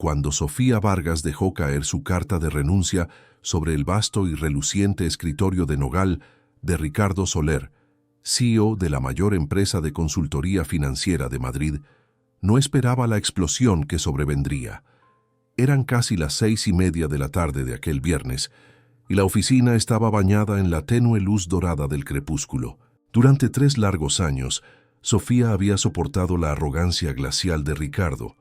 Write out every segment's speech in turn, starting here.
cuando Sofía Vargas dejó caer su carta de renuncia sobre el vasto y reluciente escritorio de nogal de Ricardo Soler, CEO de la mayor empresa de consultoría financiera de Madrid, no esperaba la explosión que sobrevendría. Eran casi las 6:30 de la tarde de aquel viernes, y la oficina estaba bañada en la tenue luz dorada del crepúsculo. Durante 3 largos años, Sofía había soportado la arrogancia glacial de Ricardo,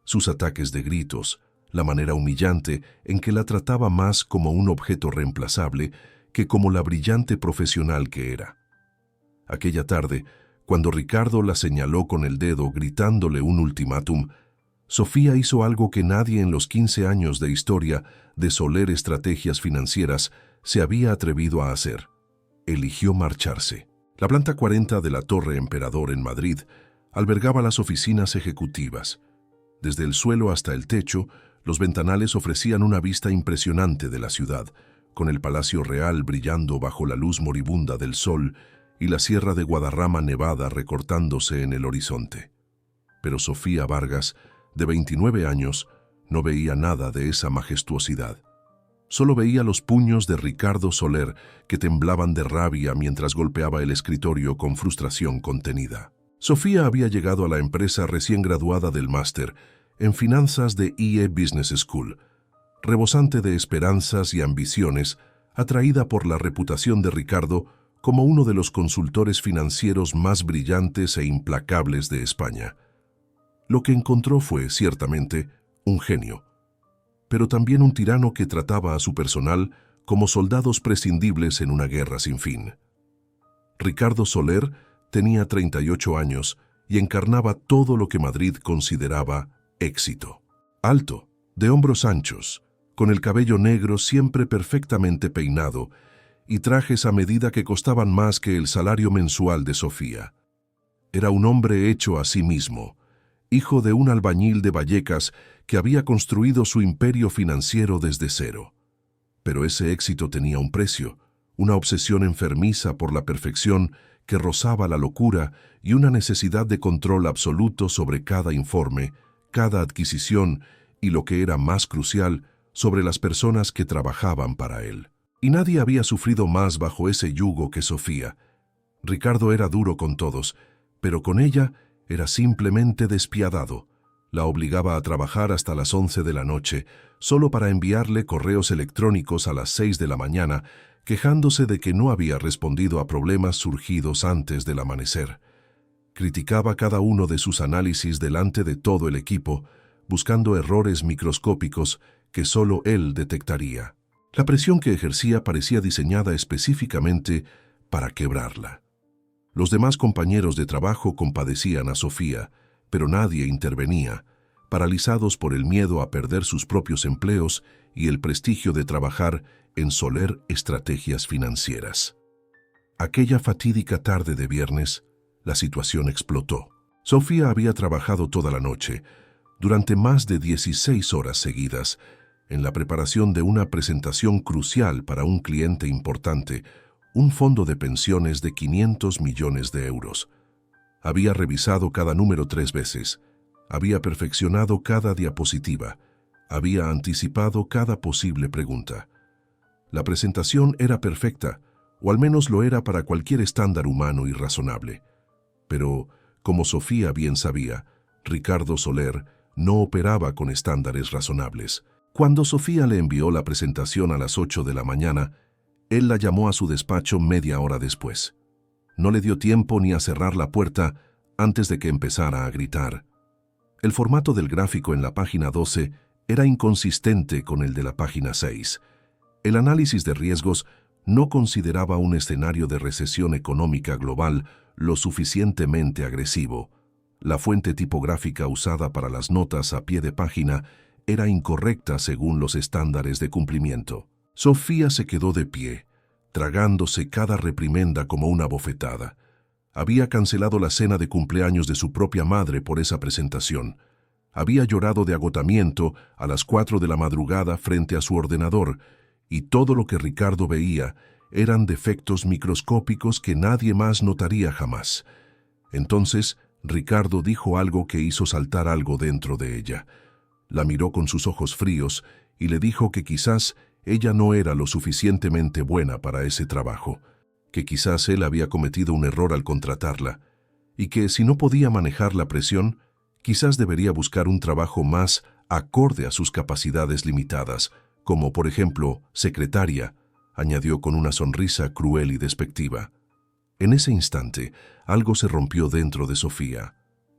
sus ataques de gritos, la manera humillante en que la trataba más como un objeto reemplazable que como la brillante profesional que era. Aquella tarde, cuando Ricardo la señaló con el dedo gritándole un ultimátum, Sofía hizo algo que nadie en los 15 años de historia de Soler Estrategias Financieras se había atrevido a hacer. Eligió marcharse. La planta 40 de la Torre Emperador en Madrid albergaba las oficinas ejecutivas. Desde el suelo hasta el techo, los ventanales ofrecían una vista impresionante de la ciudad, con el Palacio Real brillando bajo la luz moribunda del sol y la Sierra de Guadarrama nevada recortándose en el horizonte. Pero Sofía Vargas, de 29 años, no veía nada de esa majestuosidad. Solo veía los puños de Ricardo Soler que temblaban de rabia mientras golpeaba el escritorio con frustración contenida. Sofía había llegado a la empresa recién graduada del máster en finanzas de IE Business School, rebosante de esperanzas y ambiciones, atraída por la reputación de Ricardo como uno de los consultores financieros más brillantes e implacables de España. Lo que encontró fue, ciertamente, un genio, pero también un tirano que trataba a su personal como soldados prescindibles en una guerra sin fin. Ricardo Soler tenía 38 años y encarnaba todo lo que Madrid consideraba éxito. Alto, de hombros anchos, con el cabello negro siempre perfectamente peinado y trajes a medida que costaban más que el salario mensual de Sofía. Era un hombre hecho a sí mismo, hijo de un albañil de Vallecas que había construido su imperio financiero desde cero. Pero ese éxito tenía un precio, una obsesión enfermiza por la perfección que rozaba la locura y una necesidad de control absoluto sobre cada informe, cada adquisición y, lo que era más crucial, sobre las personas que trabajaban para él. Y nadie había sufrido más bajo ese yugo que Sofía. Ricardo era duro con todos, pero con ella era simplemente despiadado. La obligaba a trabajar hasta las 11 de la noche, solo para enviarle correos electrónicos a las 6 de la mañana, quejándose de que no había respondido a problemas surgidos antes del amanecer. Criticaba cada uno de sus análisis delante de todo el equipo, buscando errores microscópicos que solo él detectaría. La presión que ejercía parecía diseñada específicamente para quebrarla. Los demás compañeros de trabajo compadecían a Sofía, pero nadie intervenía, paralizados por el miedo a perder sus propios empleos y el prestigio de trabajar en Soler Estrategias Financieras. Aquella fatídica tarde de viernes, la situación explotó. Sofía había trabajado toda la noche, durante más de 16 horas seguidas, en la preparación de una presentación crucial para un cliente importante, un fondo de pensiones de 500 millones de euros. Había revisado cada número 3 veces, había perfeccionado cada diapositiva, había anticipado cada posible pregunta. La presentación era perfecta, o al menos lo era para cualquier estándar humano y razonable. Pero, como Sofía bien sabía, Ricardo Soler no operaba con estándares razonables. Cuando Sofía le envió la presentación a las 8 de la mañana, él la llamó a su despacho media hora después. No le dio tiempo ni a cerrar la puerta antes de que empezara a gritar. El formato del gráfico en la página 12 era inconsistente con el de la página 6. El análisis de riesgos no consideraba un escenario de recesión económica global lo suficientemente agresivo. La fuente tipográfica usada para las notas a pie de página era incorrecta según los estándares de cumplimiento. Sofía se quedó de pie, tragándose cada reprimenda como una bofetada. Había cancelado la cena de cumpleaños de su propia madre por esa presentación. Había llorado de agotamiento a las 4 de la madrugada frente a su ordenador, y todo lo que Ricardo veía eran defectos microscópicos que nadie más notaría jamás. Entonces, Ricardo dijo algo que hizo saltar algo dentro de ella. La miró con sus ojos fríos y le dijo que quizás ella no era lo suficientemente buena para ese trabajo, que quizás él había cometido un error al contratarla, y que si no podía manejar la presión, quizás debería buscar un trabajo más acorde a sus capacidades limitadas, como por ejemplo secretaria, añadió con una sonrisa cruel y despectiva. En ese instante, algo se rompió dentro de Sofía.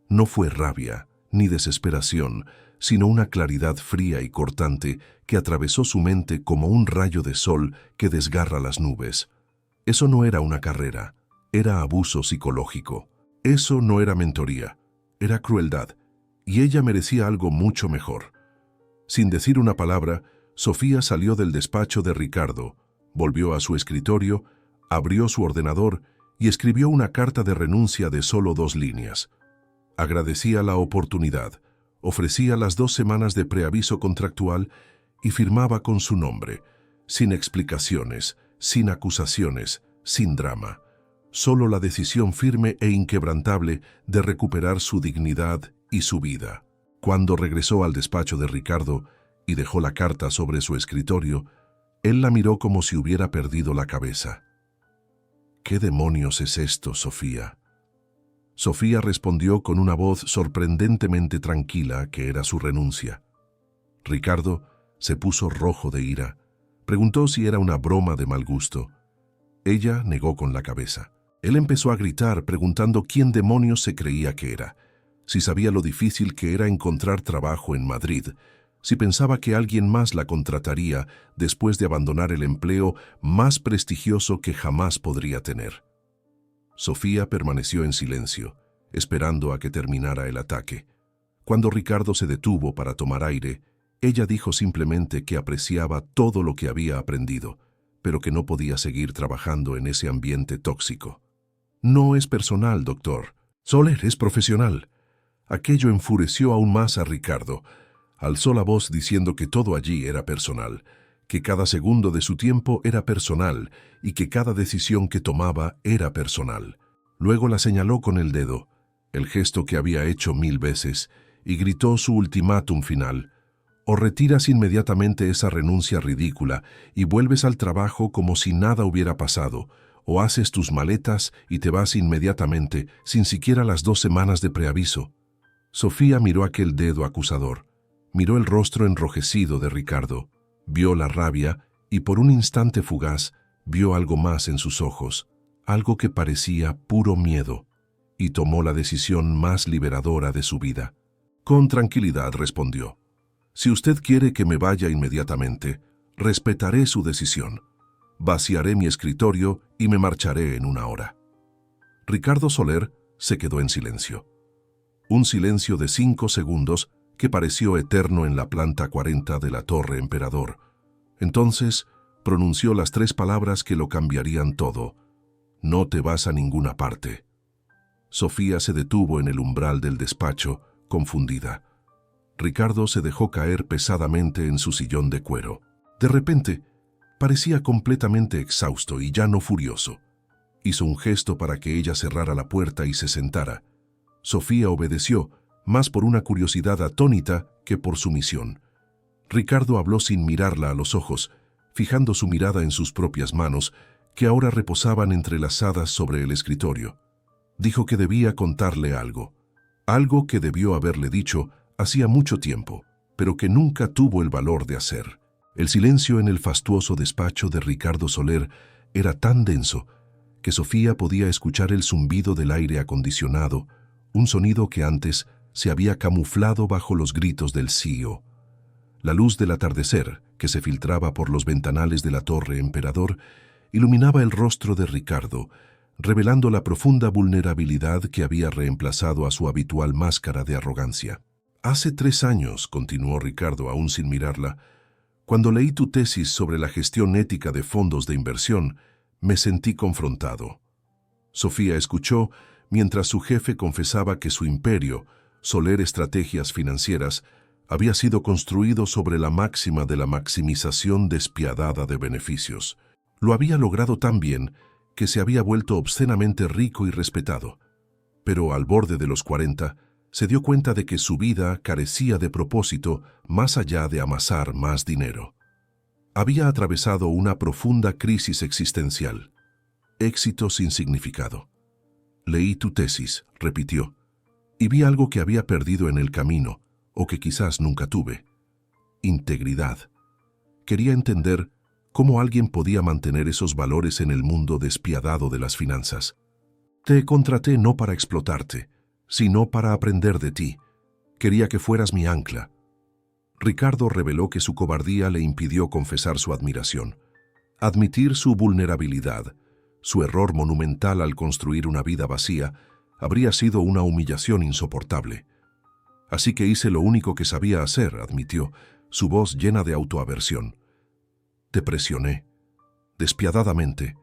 No fue rabia ni desesperación, sino una claridad fría y cortante que atravesó su mente como un rayo de sol que desgarra las nubes. Eso no era una carrera, era abuso psicológico. Eso no era mentoría, era crueldad, y ella merecía algo mucho mejor. Sin decir una palabra, Sofía salió del despacho de Ricardo, volvió a su escritorio, abrió su ordenador y escribió una carta de renuncia de solo 2 líneas. Agradecía la oportunidad, ofrecía las 2 semanas de preaviso contractual y firmaba con su nombre, sin explicaciones, sin acusaciones, sin drama. Solo la decisión firme e inquebrantable de recuperar su dignidad y su vida. Cuando regresó al despacho de Ricardo y dejó la carta sobre su escritorio, él la miró como si hubiera perdido la cabeza. ¿Qué demonios es esto, Sofía? Sofía respondió con una voz sorprendentemente tranquila que era su renuncia. Ricardo se puso rojo de ira. Preguntó si era una broma de mal gusto. Ella negó con la cabeza. Él empezó a gritar preguntando quién demonios se creía que era, si sabía lo difícil que era encontrar trabajo en Madrid, si pensaba que alguien más la contrataría después de abandonar el empleo más prestigioso que jamás podría tener. Sofía permaneció en silencio, esperando a que terminara el ataque. Cuando Ricardo se detuvo para tomar aire, ella dijo simplemente que apreciaba todo lo que había aprendido, pero que no podía seguir trabajando en ese ambiente tóxico. No es personal, doctor. Soler es profesional. Aquello enfureció aún más a Ricardo. Alzó la voz diciendo que todo allí era personal, que cada segundo de su tiempo era personal y que cada decisión que tomaba era personal. Luego la señaló con el dedo, el gesto que había hecho 1000 veces, y gritó su ultimátum final. O retiras inmediatamente esa renuncia ridícula y vuelves al trabajo como si nada hubiera pasado, o haces tus maletas y te vas inmediatamente, sin siquiera las 2 semanas de preaviso. Sofía miró aquel dedo acusador, miró el rostro enrojecido de Ricardo, vio la rabia y por un instante fugaz vio algo más en sus ojos, algo que parecía puro miedo, y tomó la decisión más liberadora de su vida. Con tranquilidad respondió: «Si usted quiere que me vaya inmediatamente, respetaré su decisión. Vaciaré mi escritorio y me marcharé en 1 hora». Ricardo Soler se quedó en silencio. Un silencio de 5 segundos que pareció eterno en la planta 40 de la Torre Emperador. Entonces pronunció las 3 palabras que lo cambiarían todo: «No te vas a ninguna parte». Sofía se detuvo en el umbral del despacho, confundida. Ricardo se dejó caer pesadamente en su sillón de cuero. De repente, parecía completamente exhausto y ya no furioso. Hizo un gesto para que ella cerrara la puerta y se sentara. Sofía obedeció, más por una curiosidad atónita que por sumisión. Ricardo habló sin mirarla a los ojos, fijando su mirada en sus propias manos, que ahora reposaban entrelazadas sobre el escritorio. Dijo que debía contarle algo que debió haberle dicho hacía mucho tiempo, pero que nunca tuvo el valor de hacer. El silencio en el fastuoso despacho de Ricardo Soler era tan denso que Sofía podía escuchar el zumbido del aire acondicionado, un sonido que antes se había camuflado bajo los gritos del CEO. La luz del atardecer, que se filtraba por los ventanales de la Torre Emperador, iluminaba el rostro de Ricardo, revelando la profunda vulnerabilidad que había reemplazado a su habitual máscara de arrogancia. «Hace 3 años», continuó Ricardo aún sin mirarla, «cuando leí tu tesis sobre la gestión ética de fondos de inversión, me sentí confrontado». Sofía escuchó mientras su jefe confesaba que su imperio, Soler Estrategias Financieras, había sido construido sobre la máxima de la maximización despiadada de beneficios. Lo había logrado tan bien que se había vuelto obscenamente rico y respetado. Pero al borde de los 40, Se dio cuenta de que su vida carecía de propósito más allá de amasar más dinero. Había atravesado una profunda crisis existencial. Éxito sin significado. Leí tu tesis, repitió, y vi algo que había perdido en el camino, o que quizás nunca tuve. Integridad. Quería entender cómo alguien podía mantener esos valores en el mundo despiadado de las finanzas. Te contraté no para explotarte, sino para aprender de ti. Quería que fueras mi ancla. Ricardo reveló que su cobardía le impidió confesar su admiración, admitir su vulnerabilidad. Su error monumental al construir una vida vacía habría sido una humillación insoportable. Así que hice lo único que sabía hacer, admitió, su voz llena de autoaversión. Te presioné, despiadadamente.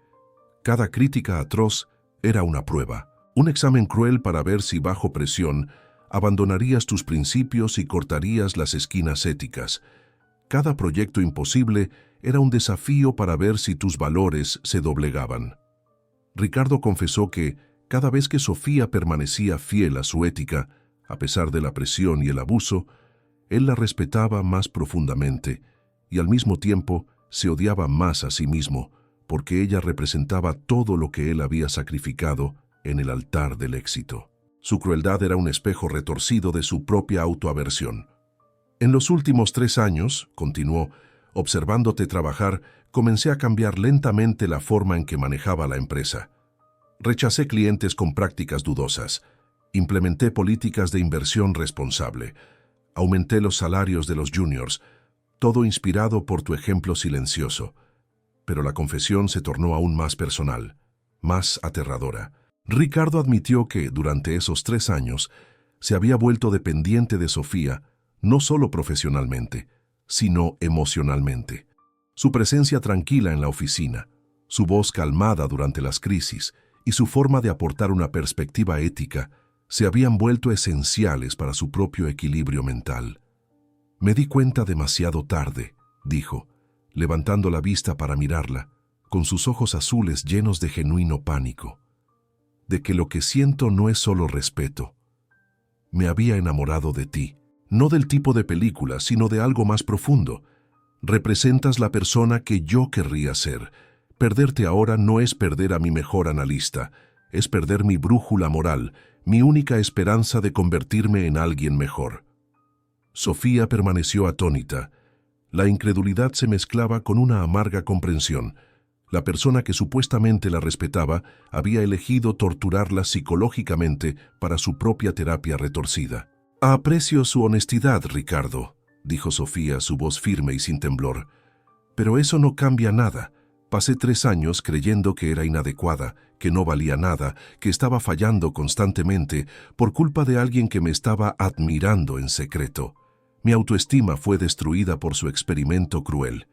Cada crítica atroz era una prueba, un examen cruel para ver si bajo presión abandonarías tus principios y cortarías las esquinas éticas. Cada proyecto imposible era un desafío para ver si tus valores se doblegaban. Ricardo confesó que, cada vez que Sofía permanecía fiel a su ética, a pesar de la presión y el abuso, él la respetaba más profundamente y al mismo tiempo se odiaba más a sí mismo, porque ella representaba todo lo que él había sacrificado en el altar del éxito. Su crueldad era un espejo retorcido de su propia autoaversión. En los últimos 3 años, continuó, observándote trabajar, comencé a cambiar lentamente la forma en que manejaba la empresa. Rechacé clientes con prácticas dudosas. Implementé políticas de inversión responsable. Aumenté los salarios de los juniors, todo inspirado por tu ejemplo silencioso. Pero la confesión se tornó aún más personal, más aterradora. Ricardo admitió que, durante esos 3 años, se había vuelto dependiente de Sofía, no solo profesionalmente, sino emocionalmente. Su presencia tranquila en la oficina, su voz calmada durante las crisis y su forma de aportar una perspectiva ética se habían vuelto esenciales para su propio equilibrio mental. Me di cuenta demasiado tarde, dijo, levantando la vista para mirarla, con sus ojos azules llenos de genuino pánico, de que lo que siento no es solo respeto. Me había enamorado de ti, no del tipo de película, sino de algo más profundo. Representas la persona que yo querría ser. Perderte ahora no es perder a mi mejor analista, es perder mi brújula moral, mi única esperanza de convertirme en alguien mejor. Sofía permaneció atónita. La incredulidad se mezclaba con una amarga comprensión. La persona que supuestamente la respetaba había elegido torturarla psicológicamente para su propia terapia retorcida. Aprecio su honestidad, Ricardo, dijo Sofía, su voz firme y sin temblor. Pero eso no cambia nada. Pasé 3 años creyendo que era inadecuada, que no valía nada, que estaba fallando constantemente por culpa de alguien que me estaba admirando en secreto. Mi autoestima fue destruida por su experimento cruel.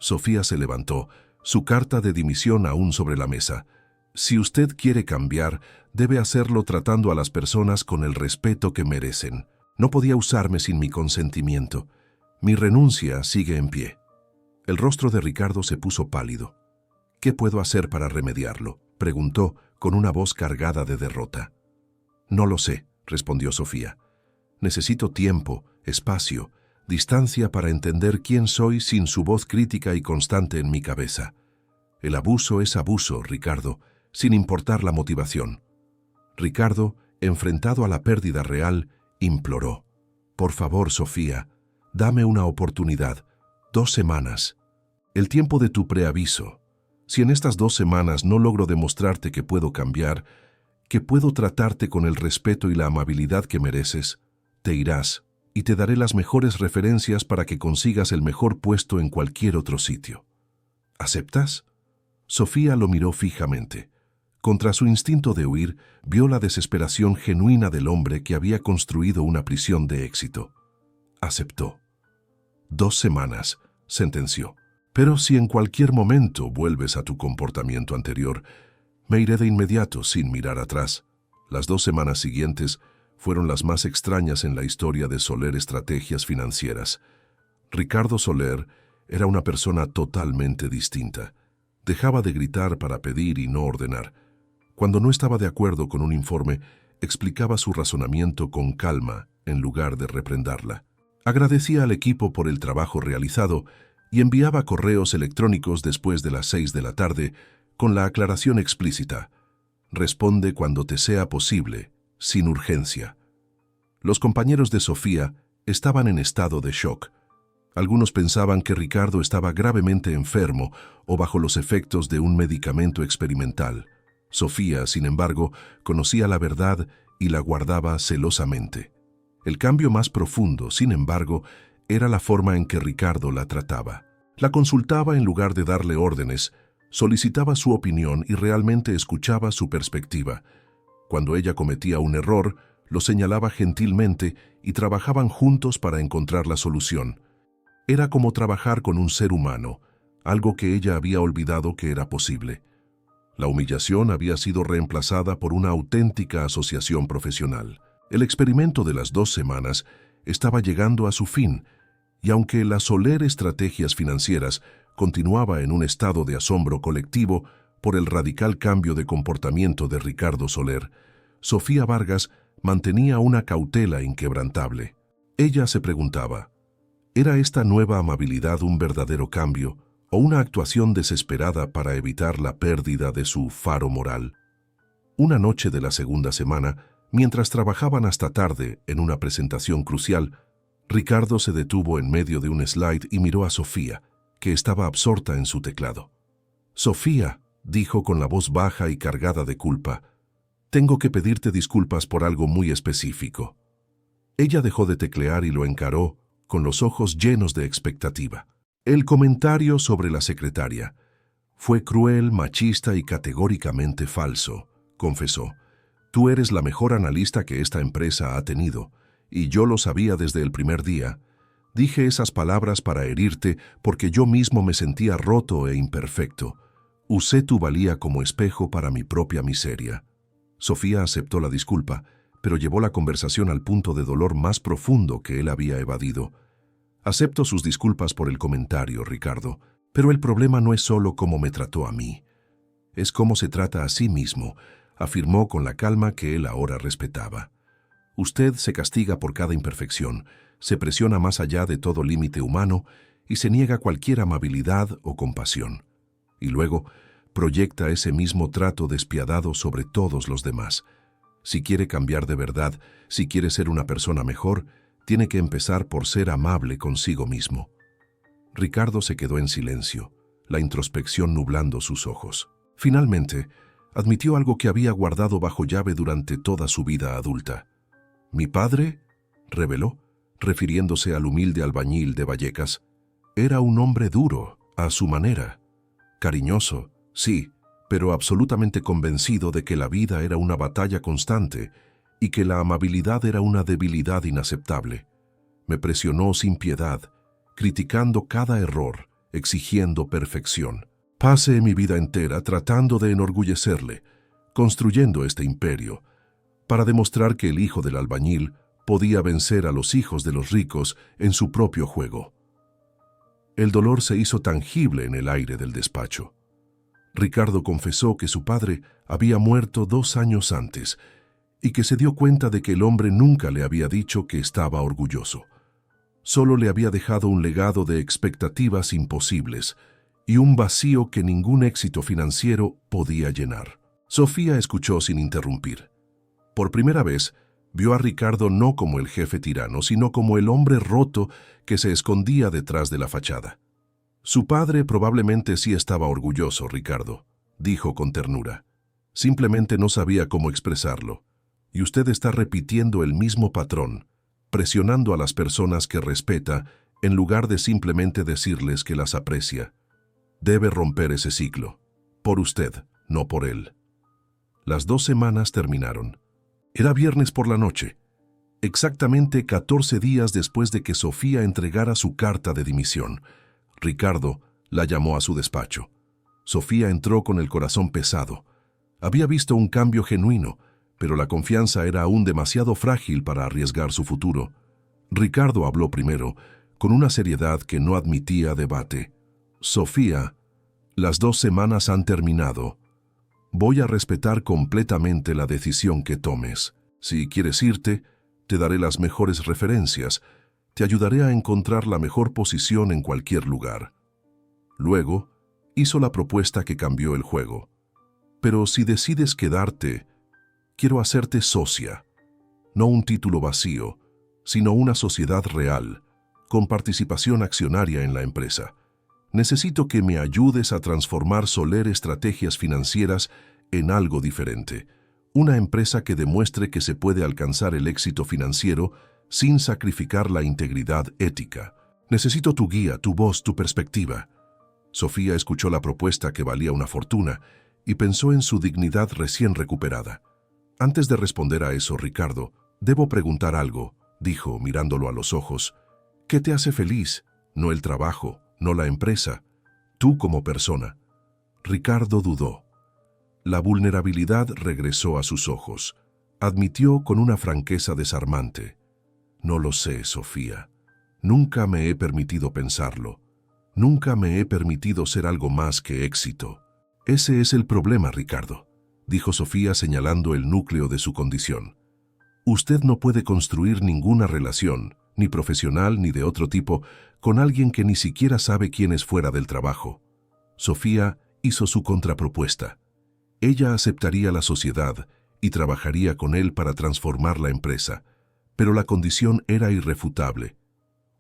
Sofía se levantó, su carta de dimisión aún sobre la mesa. Si usted quiere cambiar, debe hacerlo tratando a las personas con el respeto que merecen. No podía usarme sin mi consentimiento. Mi renuncia sigue en pie. El rostro de Ricardo se puso pálido. ¿Qué puedo hacer para remediarlo?, preguntó con una voz cargada de derrota. No lo sé, respondió Sofía. Necesito tiempo, espacio, distancia para entender quién soy sin su voz crítica y constante en mi cabeza. El abuso es abuso, Ricardo, sin importar la motivación. Ricardo, enfrentado a la pérdida real, imploró. Por favor, Sofía, dame una oportunidad. 2 semanas. El tiempo de tu preaviso. Si en estas 2 semanas no logro demostrarte que puedo cambiar, que puedo tratarte con el respeto y la amabilidad que mereces, te irás y te daré las mejores referencias para que consigas el mejor puesto en cualquier otro sitio. ¿Aceptas? Sofía lo miró fijamente. Contra su instinto de huir, vio la desesperación genuina del hombre que había construido una prisión de éxito. Aceptó. 2 semanas, sentenció. Pero si en cualquier momento vuelves a tu comportamiento anterior, me iré de inmediato sin mirar atrás. Las 2 semanas siguientes fueron las más extrañas en la historia de Soler Estrategias Financieras. Ricardo Soler era una persona totalmente distinta. Dejaba de gritar para pedir y no ordenar. Cuando no estaba de acuerdo con un informe, explicaba su razonamiento con calma en lugar de reprenderla. Agradecía al equipo por el trabajo realizado y enviaba correos electrónicos después de las 6 de la tarde con la aclaración explícita: responde cuando te sea posible, sin urgencia. Los compañeros de Sofía estaban en estado de shock. Algunos pensaban que Ricardo estaba gravemente enfermo o bajo los efectos de un medicamento experimental. Sofía, sin embargo, conocía la verdad y la guardaba celosamente. El cambio más profundo, sin embargo, era la forma en que Ricardo la trataba. La consultaba en lugar de darle órdenes, solicitaba su opinión y realmente escuchaba su perspectiva. Cuando ella cometía un error, lo señalaba gentilmente y trabajaban juntos para encontrar la solución. Era como trabajar con un ser humano, algo que ella había olvidado que era posible. La humillación había sido reemplazada por una auténtica asociación profesional. El experimento de las 2 semanas estaba llegando a su fin, y aunque las Soler Estrategias Financieras continuaba en un estado de asombro colectivo por el radical cambio de comportamiento de Ricardo Soler, Sofía Vargas mantenía una cautela inquebrantable. Ella se preguntaba: ¿era esta nueva amabilidad un verdadero cambio o una actuación desesperada para evitar la pérdida de su faro moral? Una noche de la segunda semana, mientras trabajaban hasta tarde en una presentación crucial, Ricardo se detuvo en medio de un slide y miró a Sofía, que estaba absorta en su teclado. «Sofía», dijo con la voz baja y cargada de culpa, «tengo que pedirte disculpas por algo muy específico». Ella dejó de teclear y lo encaró, con los ojos llenos de expectativa. El comentario sobre la secretaria fue cruel, machista y categóricamente falso, confesó. «Tú eres la mejor analista que esta empresa ha tenido, y yo lo sabía desde el primer día. Dije esas palabras para herirte porque yo mismo me sentía roto e imperfecto. Usé tu valía como espejo para mi propia miseria». Sofía aceptó la disculpa, pero llevó la conversación al punto de dolor más profundo que él había evadido. «Acepto sus disculpas por el comentario, Ricardo, pero el problema no es solo cómo me trató a mí. Es cómo se trata a sí mismo», afirmó con la calma que él ahora respetaba. «Usted se castiga por cada imperfección, se presiona más allá de todo límite humano y se niega cualquier amabilidad o compasión. Y luego proyecta ese mismo trato despiadado sobre todos los demás. Si quiere cambiar de verdad, si quiere ser una persona mejor, tiene que empezar por ser amable consigo mismo». Ricardo se quedó en silencio, la introspección nublando sus ojos. Finalmente, admitió algo que había guardado bajo llave durante toda su vida adulta. «Mi padre», reveló, refiriéndose al humilde albañil de Vallecas, «era un hombre duro, a su manera. Cariñoso, sí, pero absolutamente convencido de que la vida era una batalla constante y que la amabilidad era una debilidad inaceptable. Me presionó sin piedad, criticando cada error, exigiendo perfección. Pasé mi vida entera tratando de enorgullecerle, construyendo este imperio, para demostrar que el hijo del albañil podía vencer a los hijos de los ricos en su propio juego». El dolor se hizo tangible en el aire del despacho. Ricardo confesó que su padre había muerto 2 años antes y que se dio cuenta de que el hombre nunca le había dicho que estaba orgulloso. Solo le había dejado un legado de expectativas imposibles y un vacío que ningún éxito financiero podía llenar. Sofía escuchó sin interrumpir. Por primera vez, vio a Ricardo no como el jefe tirano, sino como el hombre roto que se escondía detrás de la fachada. «Su padre probablemente sí estaba orgulloso, Ricardo», dijo con ternura. «Simplemente no sabía cómo expresarlo. Y usted está repitiendo el mismo patrón, presionando a las personas que respeta en lugar de simplemente decirles que las aprecia. Debe romper ese ciclo. Por usted, no por él». Las 2 semanas terminaron. Era viernes por la noche, exactamente 14 días después de que Sofía entregara su carta de dimisión. Ricardo la llamó a su despacho. Sofía entró con el corazón pesado. Había visto un cambio genuino, pero la confianza era aún demasiado frágil para arriesgar su futuro. Ricardo habló primero, con una seriedad que no admitía debate. «Sofía, las 2 semanas han terminado. Voy a respetar completamente la decisión que tomes». Si quieres irte, te daré las mejores referencias, te ayudaré a encontrar la mejor posición en cualquier lugar. Luego, hizo la propuesta que cambió el juego. Pero si decides quedarte, quiero hacerte socia, no un título vacío, sino una sociedad real, con participación accionaria en la empresa. Necesito que me ayudes a transformar Soler Estrategias Financieras en algo diferente. Una empresa que demuestre que se puede alcanzar el éxito financiero sin sacrificar la integridad ética. Necesito tu guía, tu voz, tu perspectiva. Sofía escuchó la propuesta que valía una fortuna y pensó en su dignidad recién recuperada. Antes de responder a eso, Ricardo, debo preguntar algo, dijo mirándolo a los ojos. ¿Qué te hace feliz? No el trabajo, no la empresa, tú como persona. Ricardo dudó. La vulnerabilidad regresó a sus ojos. Admitió con una franqueza desarmante. No lo sé, Sofía. Nunca me he permitido pensarlo. Nunca me he permitido ser algo más que éxito. Ese es el problema, Ricardo, dijo Sofía señalando el núcleo de su condición. Usted no puede construir ninguna relación, ni profesional ni de otro tipo, con alguien que ni siquiera sabe quién es fuera del trabajo. Sofía hizo su contrapropuesta. Ella aceptaría la sociedad y trabajaría con él para transformar la empresa, pero la condición era irrefutable.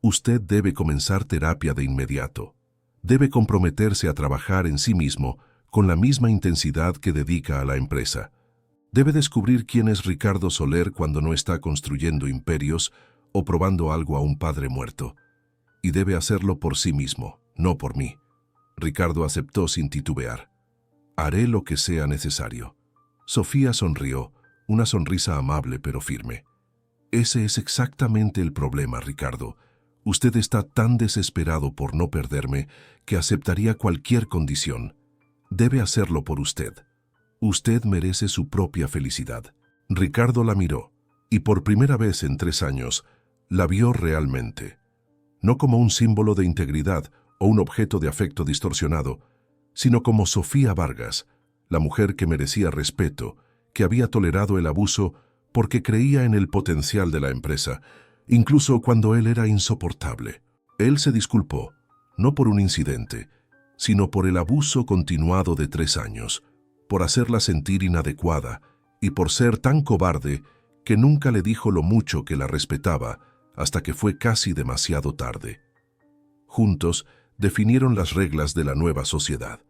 Usted debe comenzar terapia de inmediato. Debe comprometerse a trabajar en sí mismo con la misma intensidad que dedica a la empresa. Debe descubrir quién es Ricardo Soler cuando no está construyendo imperios o probando algo a un padre muerto. Y debe hacerlo por sí mismo, no por mí. Ricardo aceptó sin titubear. Haré lo que sea necesario. Sofía sonrió, una sonrisa amable pero firme. Ese es exactamente el problema, Ricardo. Usted está tan desesperado por no perderme que aceptaría cualquier condición. Debe hacerlo por usted. Usted merece su propia felicidad. Ricardo la miró, y por primera vez en 3 años, la vio realmente. No como un símbolo de integridad o un objeto de afecto distorsionado, sino como Sofía Vargas, la mujer que merecía respeto, que había tolerado el abuso porque creía en el potencial de la empresa, incluso cuando él era insoportable. Él se disculpó, no por un incidente, sino por el abuso continuado de 3 años, por hacerla sentir inadecuada y por ser tan cobarde que nunca le dijo lo mucho que la respetaba hasta que fue casi demasiado tarde. Juntos definieron las reglas de la nueva sociedad.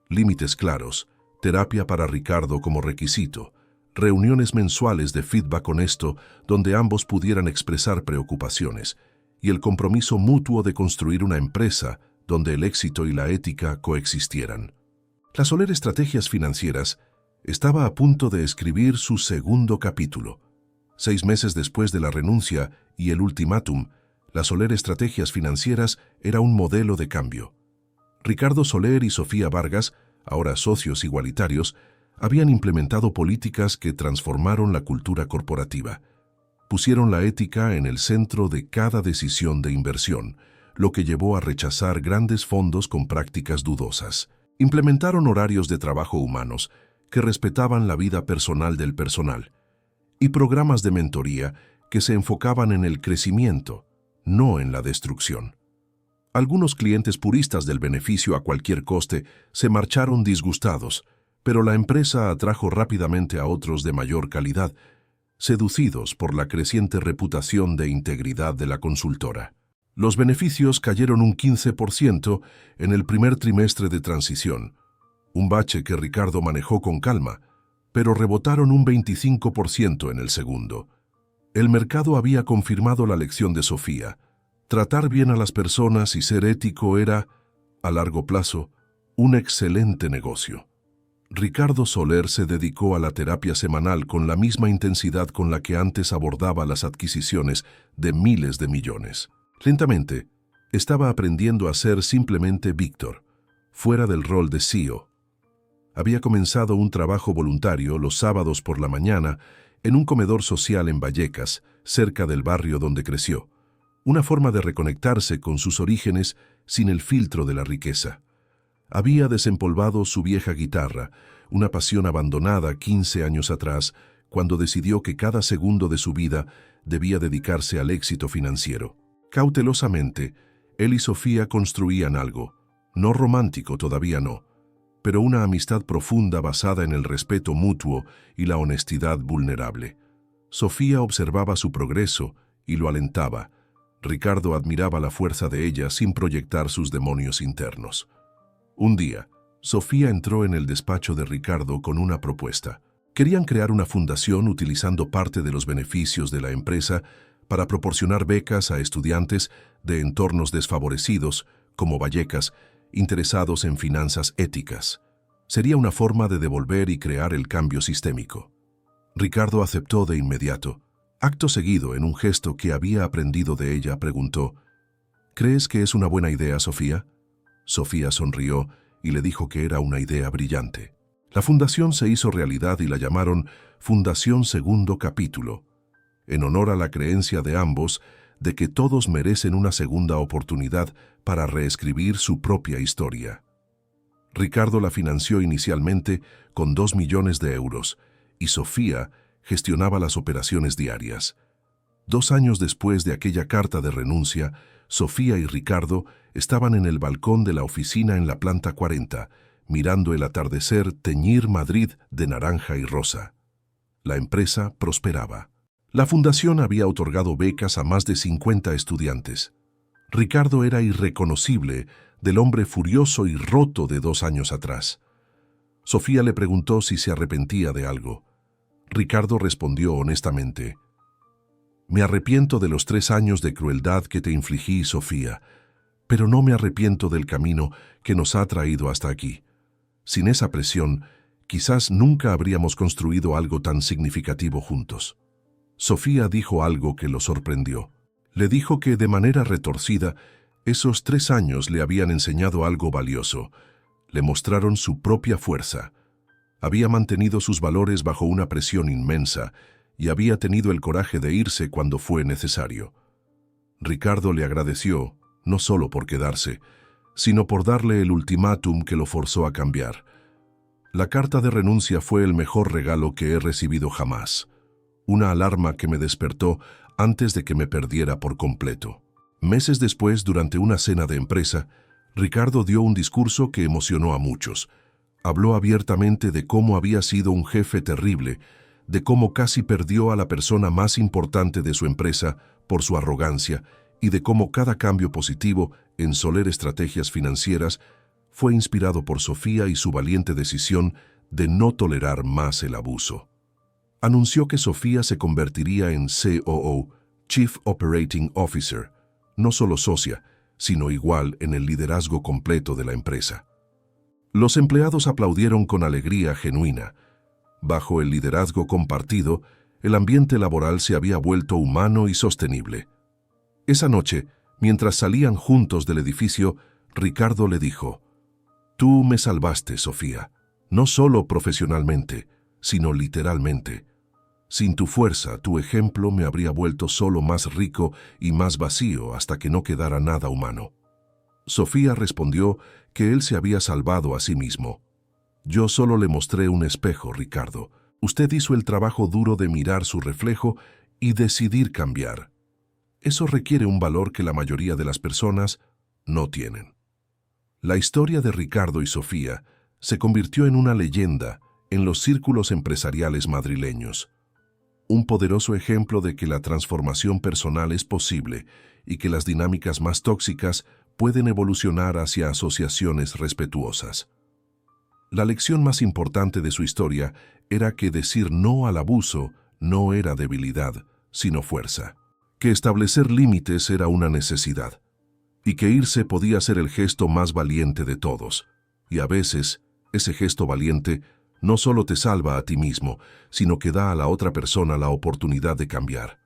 Límites claros, terapia para Ricardo como requisito, reuniones mensuales de feedback honesto donde ambos pudieran expresar preocupaciones y el compromiso mutuo de construir una empresa donde el éxito y la ética coexistieran. La Soler Estrategias Financieras estaba a punto de escribir su segundo capítulo. 6 meses después de la renuncia y el ultimátum, la Soler Estrategias Financieras era un modelo de cambio. Ricardo Soler y Sofía Vargas, ahora socios igualitarios, habían implementado políticas que transformaron la cultura corporativa. Pusieron la ética en el centro de cada decisión de inversión, lo que llevó a rechazar grandes fondos con prácticas dudosas. Implementaron horarios de trabajo humanos que respetaban la vida personal del personal y programas de mentoría que se enfocaban en el crecimiento, no en la destrucción. Algunos clientes puristas del beneficio a cualquier coste se marcharon disgustados, pero la empresa atrajo rápidamente a otros de mayor calidad, seducidos por la creciente reputación de integridad de la consultora. Los beneficios cayeron un 15% en el primer trimestre de transición, un bache que Ricardo manejó con calma, pero rebotaron un 25% en el segundo. El mercado había confirmado la lección de Sofía. Tratar bien a las personas y ser ético era, a largo plazo, un excelente negocio. Ricardo Soler se dedicó a la terapia semanal con la misma intensidad con la que antes abordaba las adquisiciones de miles de millones. Lentamente, estaba aprendiendo a ser simplemente Víctor, fuera del rol de CEO. Había comenzado un trabajo voluntario los sábados por la mañana en un comedor social en Vallecas, cerca del barrio donde creció. Una forma de reconectarse con sus orígenes sin el filtro de la riqueza. Había desempolvado su vieja guitarra, una pasión abandonada 15 años atrás, cuando decidió que cada segundo de su vida debía dedicarse al éxito financiero. Cautelosamente, él y Sofía construían algo, no romántico, todavía no, pero una amistad profunda basada en el respeto mutuo y la honestidad vulnerable. Sofía observaba su progreso y lo alentaba. Ricardo admiraba la fuerza de ella sin proyectar sus demonios internos. Un día, Sofía entró en el despacho de Ricardo con una propuesta. Querían crear una fundación utilizando parte de los beneficios de la empresa para proporcionar becas a estudiantes de entornos desfavorecidos, como Vallecas, interesados en finanzas éticas. Sería una forma de devolver y crear el cambio sistémico. Ricardo aceptó de inmediato. Acto seguido, en un gesto que había aprendido de ella, preguntó: ¿Crees que es una buena idea, Sofía? Sofía sonrió y le dijo que era una idea brillante. La fundación se hizo realidad y la llamaron Fundación Segundo Capítulo, en honor a la creencia de ambos de que todos merecen una segunda oportunidad para reescribir su propia historia. Ricardo la financió inicialmente con 2 millones de euros y Sofía gestionaba las operaciones diarias. 2 años después de aquella carta de renuncia, Sofía y Ricardo estaban en el balcón de la oficina en la planta 40, mirando el atardecer teñir Madrid de naranja y rosa. La empresa prosperaba. La fundación había otorgado becas a más de 50 estudiantes. Ricardo era irreconocible del hombre furioso y roto de 2 años atrás. Sofía le preguntó si se arrepentía de algo. Ricardo respondió honestamente: «Me arrepiento de los 3 años de crueldad que te infligí, Sofía, pero no me arrepiento del camino que nos ha traído hasta aquí. Sin esa presión, quizás nunca habríamos construido algo tan significativo juntos». Sofía dijo algo que lo sorprendió. Le dijo que, de manera retorcida, esos 3 años le habían enseñado algo valioso. Le mostraron su propia fuerza. Había mantenido sus valores bajo una presión inmensa y había tenido el coraje de irse cuando fue necesario. Ricardo le agradeció, no solo por quedarse, sino por darle el ultimátum que lo forzó a cambiar. La carta de renuncia fue el mejor regalo que he recibido jamás. Una alarma que me despertó antes de que me perdiera por completo. Meses después, durante una cena de empresa, Ricardo dio un discurso que emocionó a muchos. Habló abiertamente de cómo había sido un jefe terrible, de cómo casi perdió a la persona más importante de su empresa por su arrogancia y de cómo cada cambio positivo en Soler Estrategias Financieras fue inspirado por Sofía y su valiente decisión de no tolerar más el abuso. Anunció que Sofía se convertiría en COO, Chief Operating Officer, no solo socia, sino igual en el liderazgo completo de la empresa. Los empleados aplaudieron con alegría genuina. Bajo el liderazgo compartido, el ambiente laboral se había vuelto humano y sostenible. Esa noche, mientras salían juntos del edificio, Ricardo le dijo: «Tú me salvaste, Sofía, no solo profesionalmente, sino literalmente. Sin tu fuerza, tu ejemplo me habría vuelto solo más rico y más vacío hasta que no quedara nada humano». Sofía respondió que él se había salvado a sí mismo. «Yo solo le mostré un espejo, Ricardo. Usted hizo el trabajo duro de mirar su reflejo y decidir cambiar. Eso requiere un valor que la mayoría de las personas no tienen». La historia de Ricardo y Sofía se convirtió en una leyenda en los círculos empresariales madrileños. Un poderoso ejemplo de que la transformación personal es posible y que las dinámicas más tóxicas pueden evolucionar hacia asociaciones respetuosas. La lección más importante de su historia era que decir no al abuso no era debilidad, sino fuerza. Que establecer límites era una necesidad. Y que irse podía ser el gesto más valiente de todos. Y a veces, ese gesto valiente no solo te salva a ti mismo, sino que da a la otra persona la oportunidad de cambiar.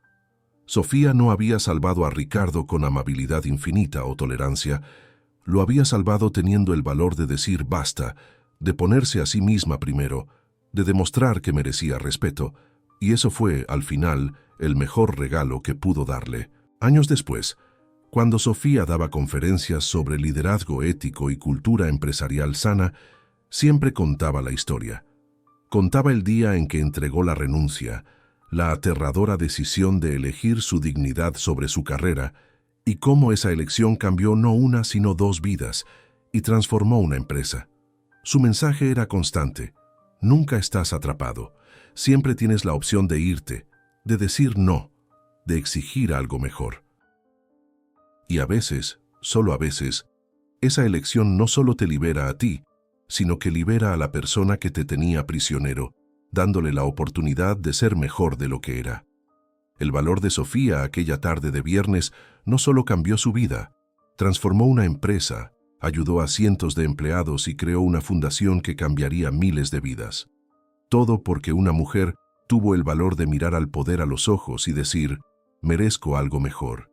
Sofía no había salvado a Ricardo con amabilidad infinita o tolerancia, lo había salvado teniendo el valor de decir basta, de ponerse a sí misma primero, de demostrar que merecía respeto, y eso fue, al final, el mejor regalo que pudo darle. Años después, cuando Sofía daba conferencias sobre liderazgo ético y cultura empresarial sana, siempre contaba la historia. Contaba el día en que entregó la renuncia, la aterradora decisión de elegir su dignidad sobre su carrera, y cómo esa elección cambió no una sino dos vidas y transformó una empresa. Su mensaje era constante: nunca estás atrapado, siempre tienes la opción de irte, de decir no, de exigir algo mejor. Y a veces, solo a veces, esa elección no solo te libera a ti, sino que libera a la persona que te tenía prisionero, dándole la oportunidad de ser mejor de lo que era. El valor de Sofía aquella tarde de viernes no solo cambió su vida, transformó una empresa, ayudó a cientos de empleados y creó una fundación que cambiaría miles de vidas. Todo porque una mujer tuvo el valor de mirar al poder a los ojos y decir: merezco algo mejor.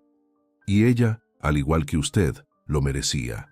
Y ella, al igual que usted, lo merecía.